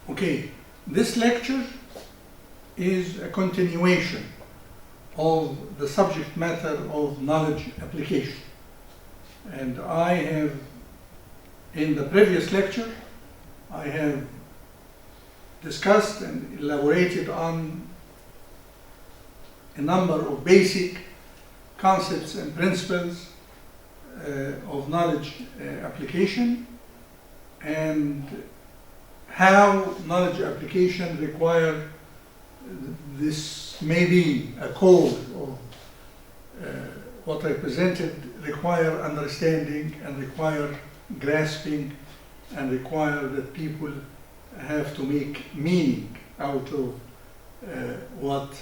Okay, this lecture is a continuation of the subject matter of knowledge application. And I have, in the previous lecture, I have discussed and elaborated on a number of basic concepts and principles of knowledge application, and how knowledge application require this maybe a code of what I presented, require understanding and require grasping and require that people have to make meaning out of what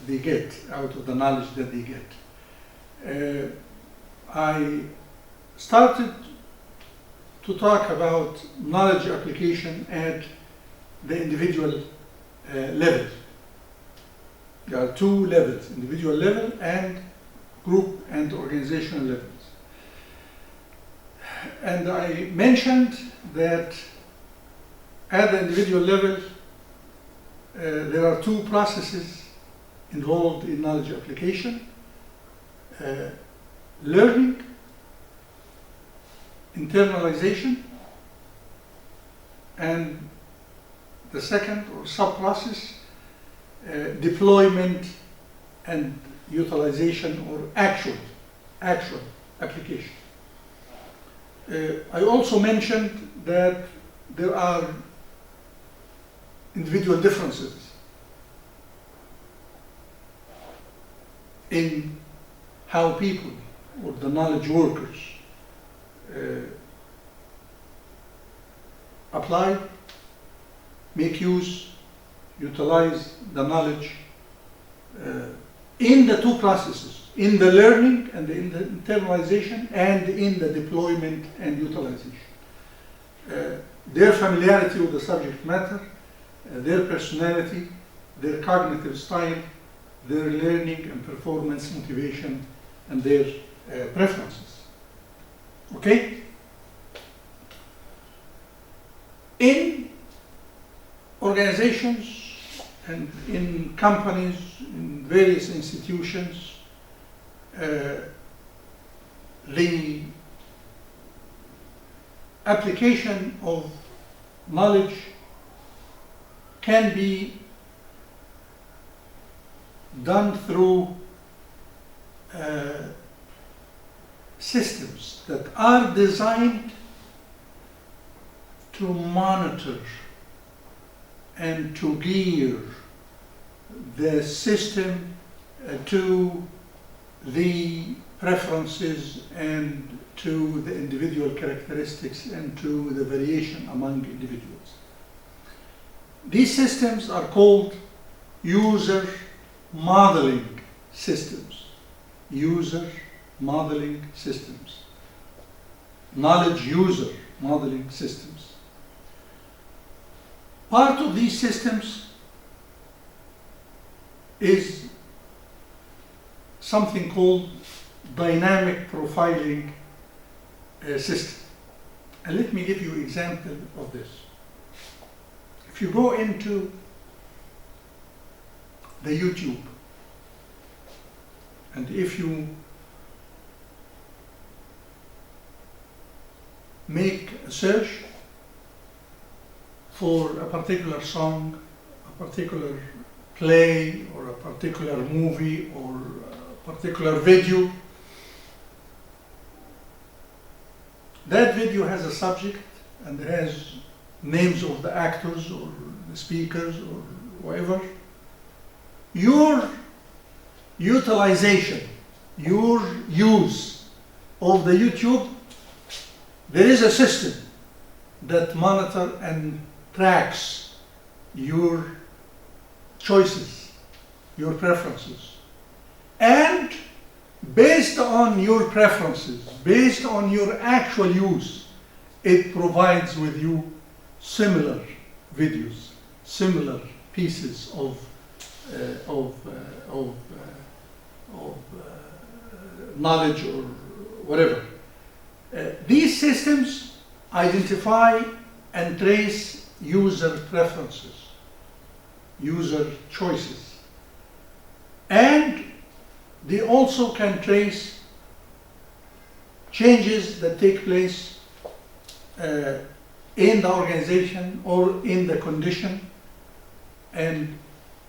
they get, out of the knowledge that they get. I started to talk about knowledge application at the individual level. There are two levels, individual level and group and organizational levels. And I mentioned that at the individual level, there are two processes involved in knowledge application: learning, internalization, and the second or sub-process, deployment and utilization or actual application. I also mentioned that there are individual differences in how people or the knowledge workers apply, make use, utilize the knowledge in the two processes, in the learning and in the internalization, and in the deployment and utilization. Their familiarity with the subject matter, their personality, their cognitive style, their learning and performance motivation, and their preferences. Okay? In organizations and in companies, in various institutions, the application of knowledge can be done through systems that are designed to monitor and to gear the system to the preferences and to the individual characteristics and to the variation among individuals. These systems are called user modeling systems. User modeling systems. Knowledge user modeling systems. Part of these systems is something called dynamic profiling system. And let me give you an example of this. If you go into the YouTube, and if you make a search for a particular song, a particular play, or a particular movie, or a particular video, that video has a subject and has names of the actors or the speakers or whatever. Your utilization, your use of the YouTube, there is a system that monitors and tracks your choices, your preferences. And based on your preferences, based on your actual use, it provides with you similar videos, similar pieces of knowledge or whatever. These systems identify and trace user preferences, user choices. And they also can trace changes that take place in the organization or in the condition, and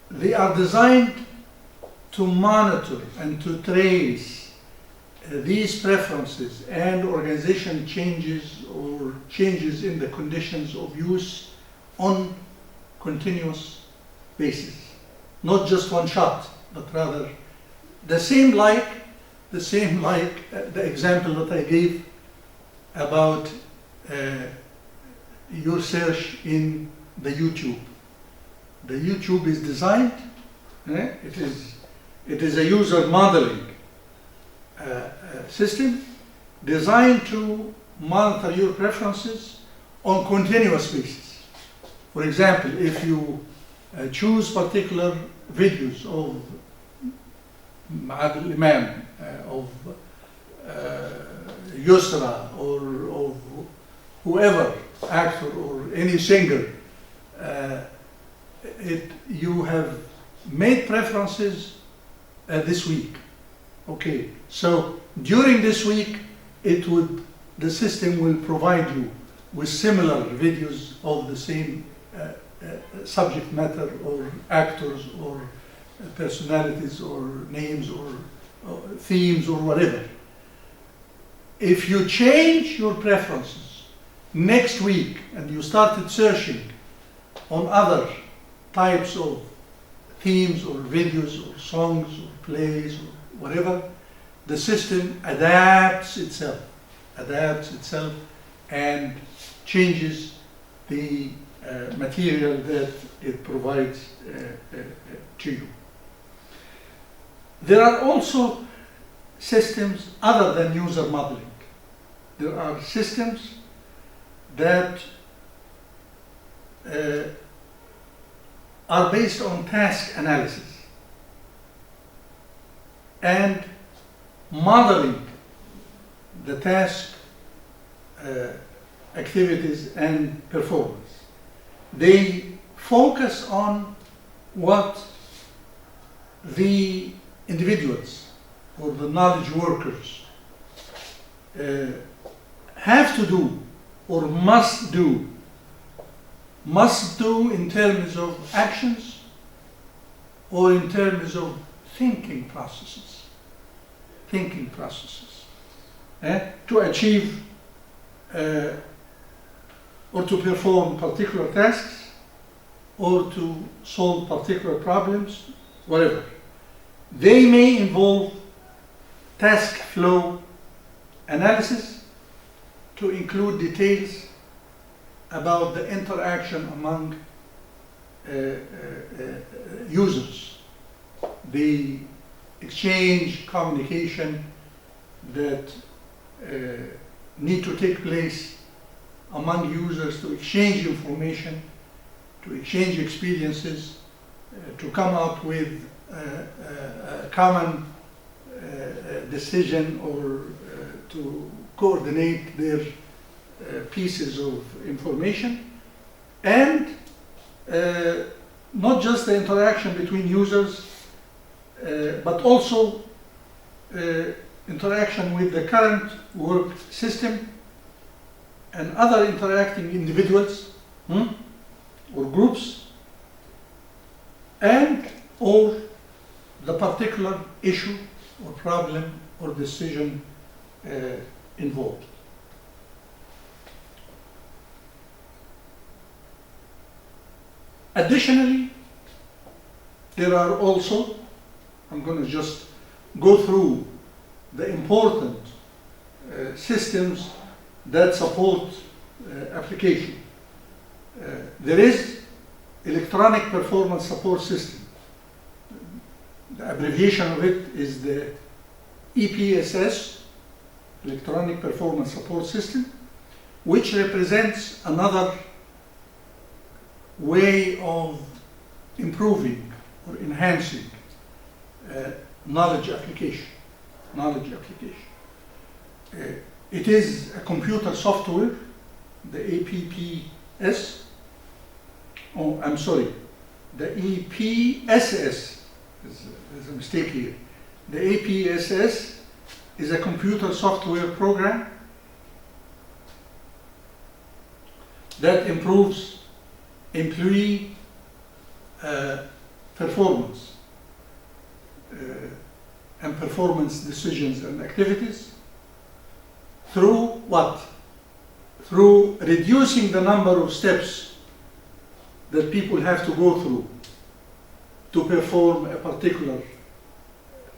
they are designed to monitor and to trace these preferences and organization changes or changes in the conditions of use on continuous basis. Not just one shot, but rather the same like the example that I gave about your search in the YouTube. The YouTube is designed, it is a user modeling system designed to monitor your preferences on continuous basis. For example, if you choose particular videos of Adil Imam, of Yusra, or of whoever, actor or any singer, you have made preferences this week. Okay, so during this week, the system will provide you with similar videos of the same subject matter, or actors, or personalities, or names, or themes, or whatever. If you change your preferences next week and you started searching on other types of themes or videos or songs or plays or whatever, the system adapts itself and changes the material that it provides to you. There are also systems other than user modeling. There are systems that are based on task analysis and modeling the task activities and performance. They focus on what the individuals or the knowledge workers have to do or must do in terms of actions or in terms of thinking processes to achieve or to perform particular tasks or to solve particular problems, whatever. They may involve task flow analysis to include details about the interaction among users, the exchange, communication that need to take place among users to exchange information, to exchange experiences, to come up with a common decision, or to coordinate their pieces of information, and not just the interaction between users, but also interaction with the current work system and other interacting individuals or groups, and or the particular issue or problem or decision involved. Additionally, there are also, I'm going to just go through the important systems that support application. There is electronic performance support system. The abbreviation of it is the EPSS, Electronic Performance Support System, which represents another way of improving or enhancing knowledge application. It is a computer software, the APPS, Oh, I'm sorry. The EPSS, there's a mistake here. The EPSS is a computer software program that improves employee performance and performance decisions and activities through what? Through reducing the number of steps that people have to go through to perform a particular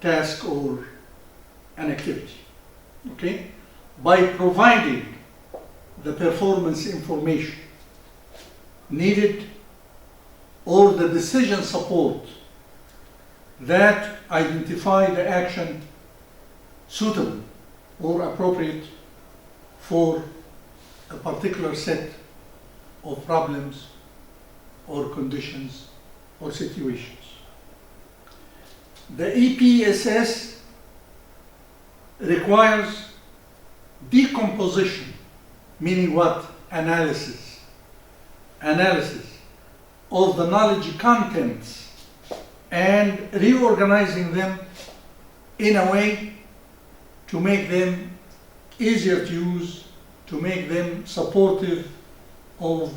task or an activity. Okay? By providing the performance information needed or the decision support that identify the action suitable or appropriate for a particular set of problems or conditions or situations. The EPSS requires decomposition, meaning what? Analysis of the knowledge contents and reorganizing them in a way to make them easier to use, to make them supportive of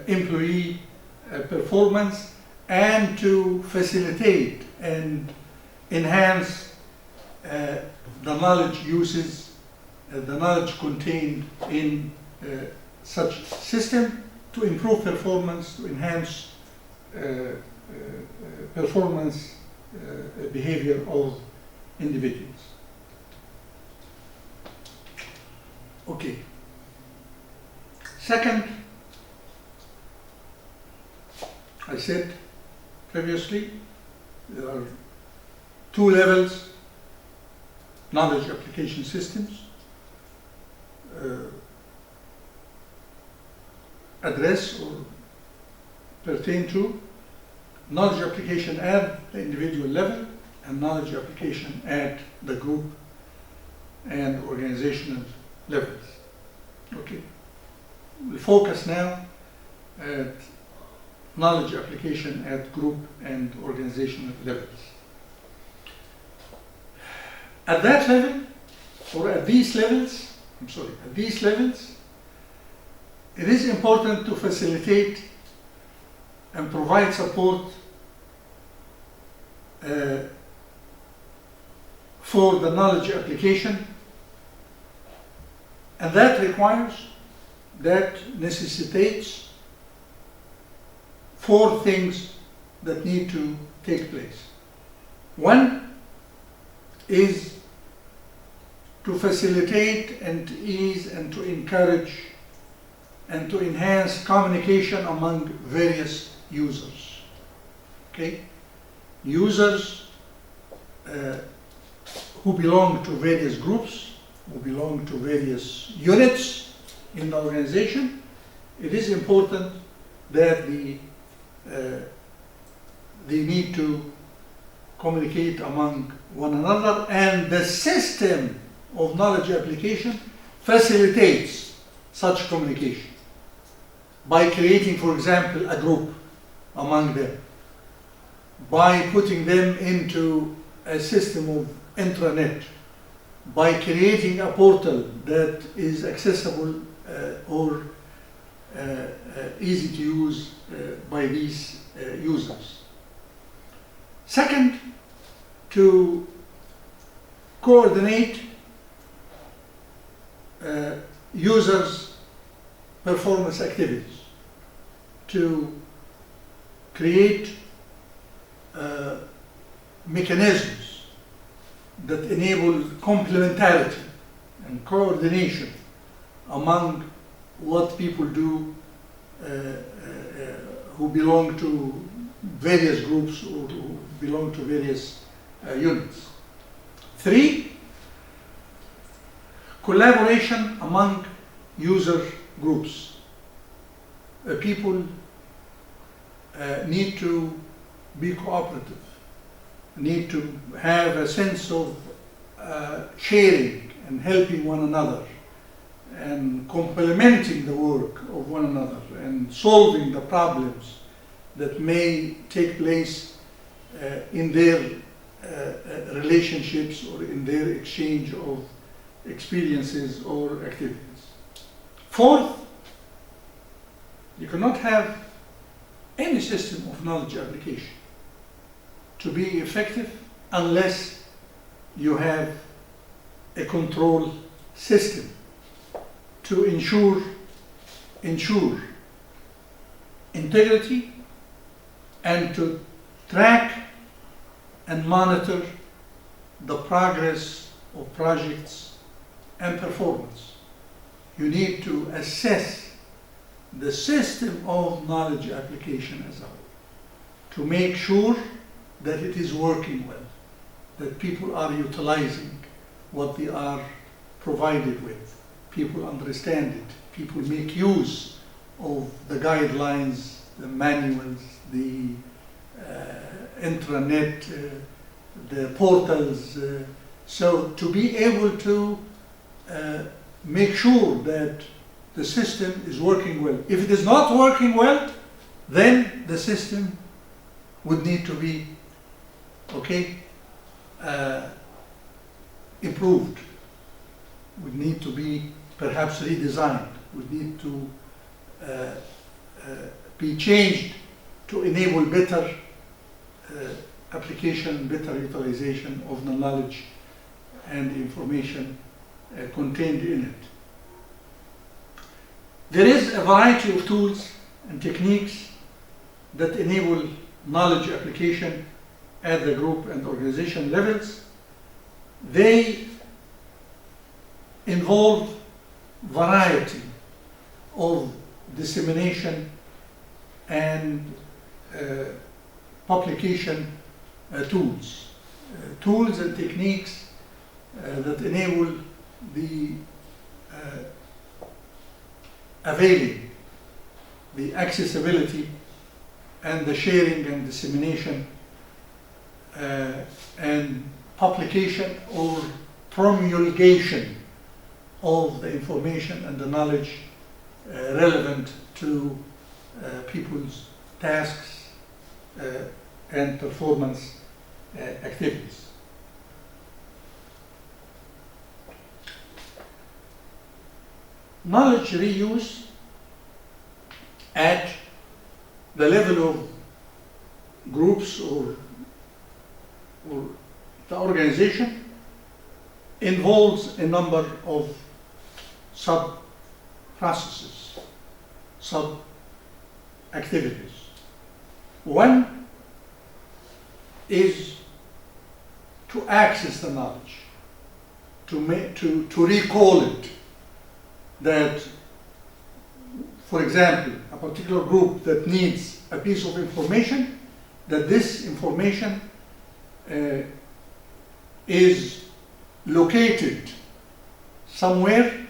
employee performance, and to facilitate and enhance the knowledge uses, the knowledge contained in such system to improve performance, to enhance performance behavior of individuals. Okay. Second, I said previously, there are two levels: knowledge application systems, address or pertain to knowledge application at the individual level and knowledge application at the group and organizational levels. Okay. We'll focus now at knowledge application at group and organizational levels. At that level, or at these levels, it is important to facilitate and provide support for the knowledge application, and that necessitates four things that need to take place. One is to facilitate and to ease and to encourage and to enhance communication among various users. Okay? Users who belong to various groups, who belong to various units in the organization. It is important that they need to communicate among one another, and the system of knowledge application facilitates such communication by creating, for example, a group among them, by putting them into a system of intranet, by creating a portal that is accessible or easy to use by these users. Second, to coordinate users' performance activities, to create mechanisms that enable complementarity and coordination among what people do who belong to various groups or who belong to various units. Three, collaboration among user groups. People need to be cooperative, need to have a sense of sharing and helping one another, and complementing the work of one another and solving the problems that may take place in their relationships or in their exchange of experiences or activities. Fourth, you cannot have any system of knowledge application to be effective unless you have a control system to ensure integrity and to track and monitor the progress of projects and performance. You need to assess the system of knowledge application as a whole to make sure that it is working well, that people are utilizing what they are provided with, people understand it, people make use of the guidelines, the manuals, the intranet, the portals, so to be able to make sure that the system is working well. If it is not working well, then the system would need to be improved, would need to be perhaps redesigned, would need to be changed to enable better application, better utilization of the knowledge and the information contained in it. There is a variety of tools and techniques that enable knowledge application at the group and organization levels. They involve variety of dissemination and publication tools and techniques that enable the availing, the accessibility, and the sharing and dissemination and publication or promulgation of the information and the knowledge relevant to people's tasks and performance activities. Knowledge reuse at the level of groups or the organization involves a number of sub-processes, sub-activities. One is to access the knowledge, to recall it, that, for example, a particular group that needs a piece of information, that this information is located somewhere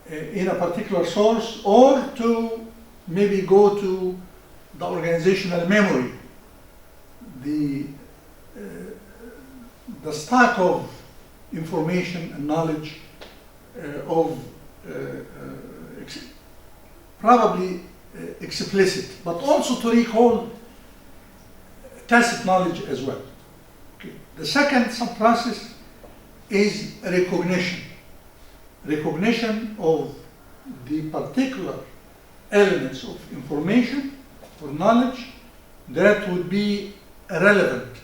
in a particular source, or to maybe go to the organizational memory, the stock of information and knowledge of probably explicit, but also to recall tacit knowledge as well. Okay. The second sub-process is recognition of the particular elements of information or knowledge that would be relevant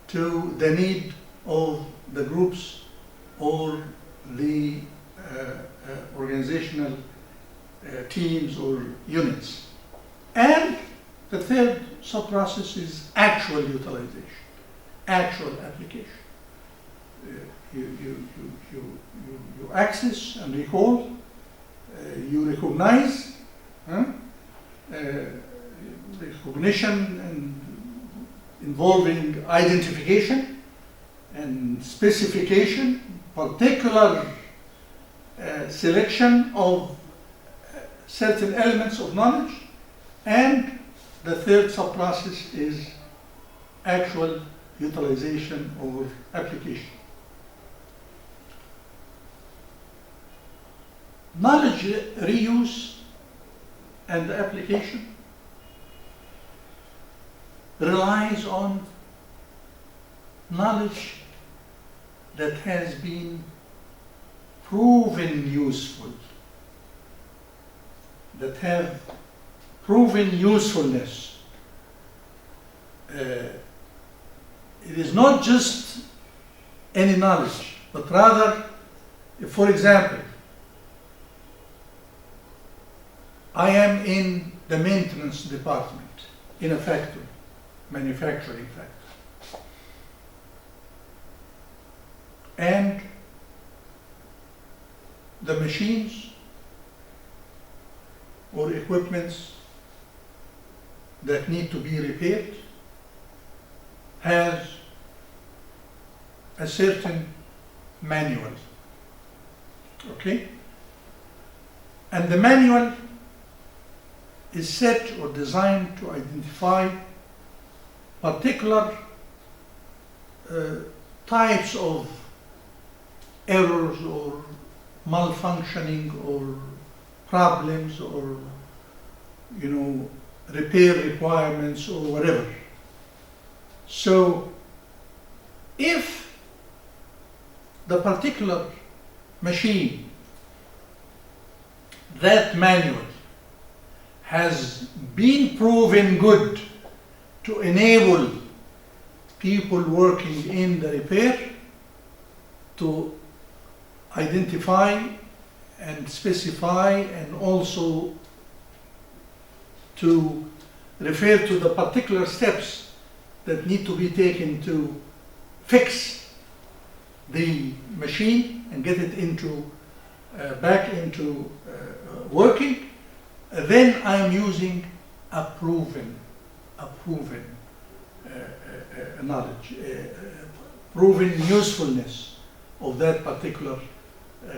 to the need of the groups or the organizational teams or units. And the third sub-process is actual utilization, actual application. You access and recall, you recognize, recognition and involving identification and specification, particular selection of certain elements of knowledge, and the third sub-process is actual utilization or application. knowledge reuse and application relies on knowledge that has been proven useful, that have proven usefulness. It is not just any knowledge, but rather, if, for example, I am in the maintenance department in a factory, manufacturing factory, and the machines or equipments that need to be repaired has a certain manual, okay? And the manual is set or designed to identify particular types of errors or malfunctioning or problems or, you know, repair requirements or whatever. So if the particular machine, that manual has been proven good to enable people working in the repair to identify and specify and also to refer to the particular steps that need to be taken to fix the machine and get it into back into working, then I am using a proven knowledge, proven usefulness of that particular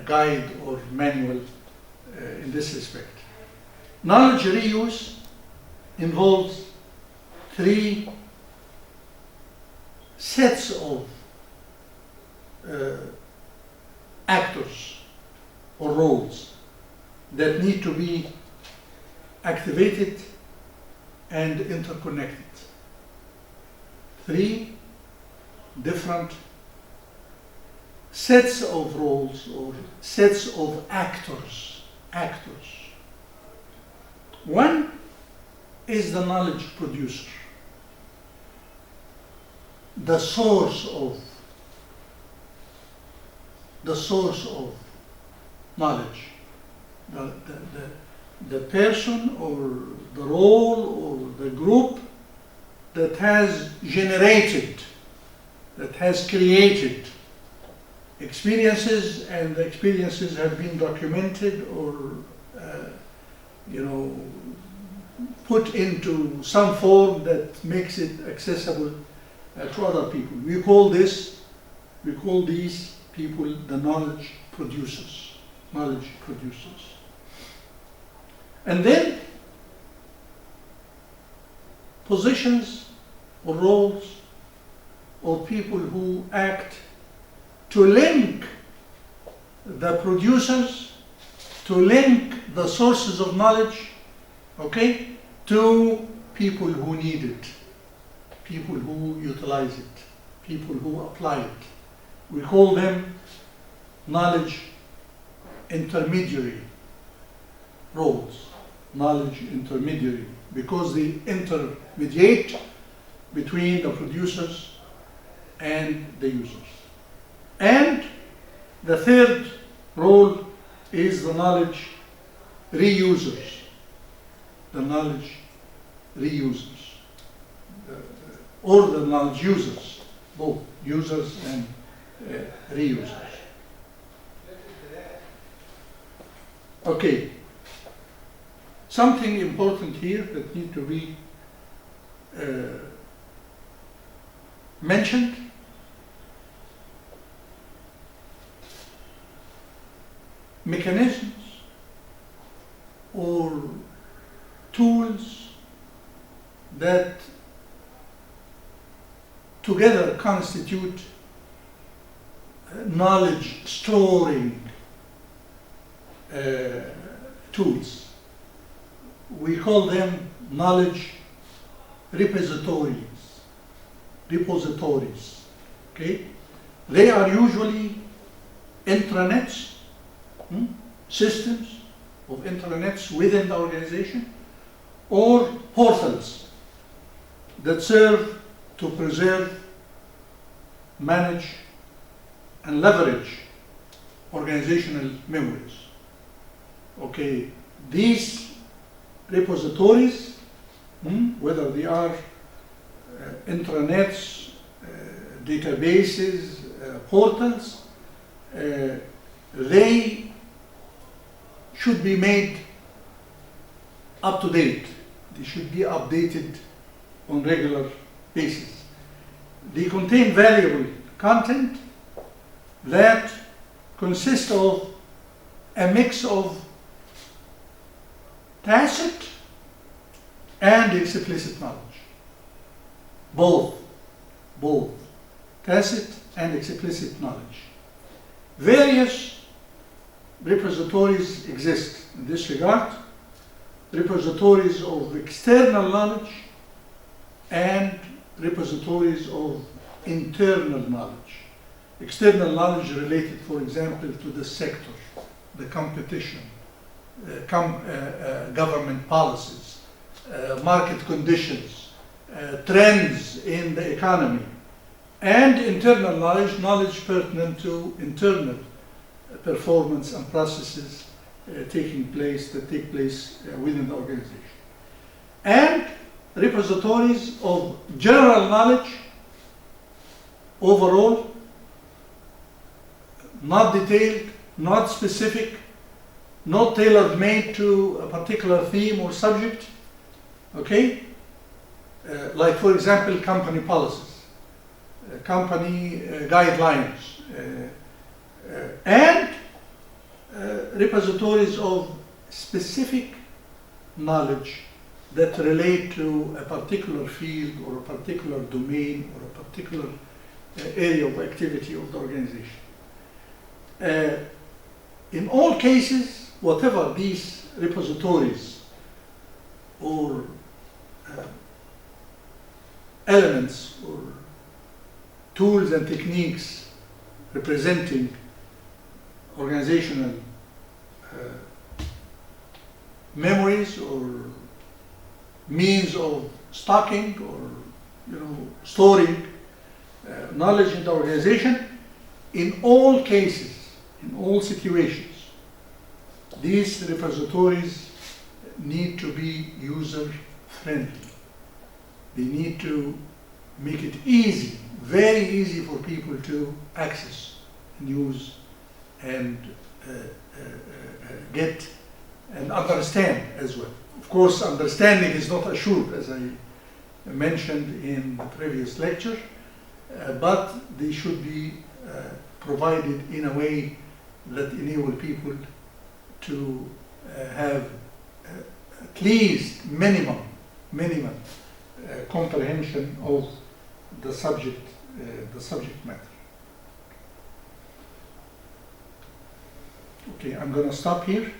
guide or manual in this respect. Knowledge reuse involves three sets of actors or roles that need to be activated and interconnected. Three different sets of roles or sets of actors. One is the knowledge producer, the source of knowledge, the person or the role or the group that has generated, that has created experiences, and the experiences have been documented or put into some form that makes it accessible to other people. We call these people the knowledge producers. And then positions or roles or people who act to link the producers, to link the sources of knowledge, okay, to people who need it, people who utilize it, people who apply it. We call them knowledge intermediary roles, knowledge intermediary, because they intermediate between the producers and the users. And the third role is the knowledge reusers, or the knowledge users, both users and reusers. Okay, something important here that need to be mentioned. Mechanisms or tools that together constitute knowledge storing tools. We call them knowledge repositories. Okay? They are usually intranets, systems of intranets within the organization, or portals that serve to preserve, manage, and leverage organizational memories. Okay, these repositories, whether they are intranets, databases, portals, they should be made up to date. They should be updated on regular basis. They contain valuable content that consists of a mix of tacit and explicit knowledge. Both tacit and explicit knowledge. Various repositories exist in this regard. Repositories of external knowledge and repositories of internal knowledge. External knowledge related, for example, to the sector, the competition, government policies, market conditions, trends in the economy, and internal knowledge pertinent to internal performance and processes that take place within the organization. And repositories of general knowledge, overall, not detailed, not specific, not tailor-made to a particular theme or subject, okay? Like, for example, company policies, company guidelines, and repositories of specific knowledge that relate to a particular field or a particular domain or a particular area of activity of the organization. In all cases, whatever these repositories or elements or tools and techniques representing organizational memories or means of stocking or storing knowledge in the organization, in all cases, in all situations, these repositories need to be user-friendly. They need to make it easy, very easy for people to access and use and get and understand as well. Of course, understanding is not assured, as I mentioned in the previous lecture, but they should be provided in a way that enable people to have at least minimum comprehension of the subject matter. Okay, I'm going to stop here.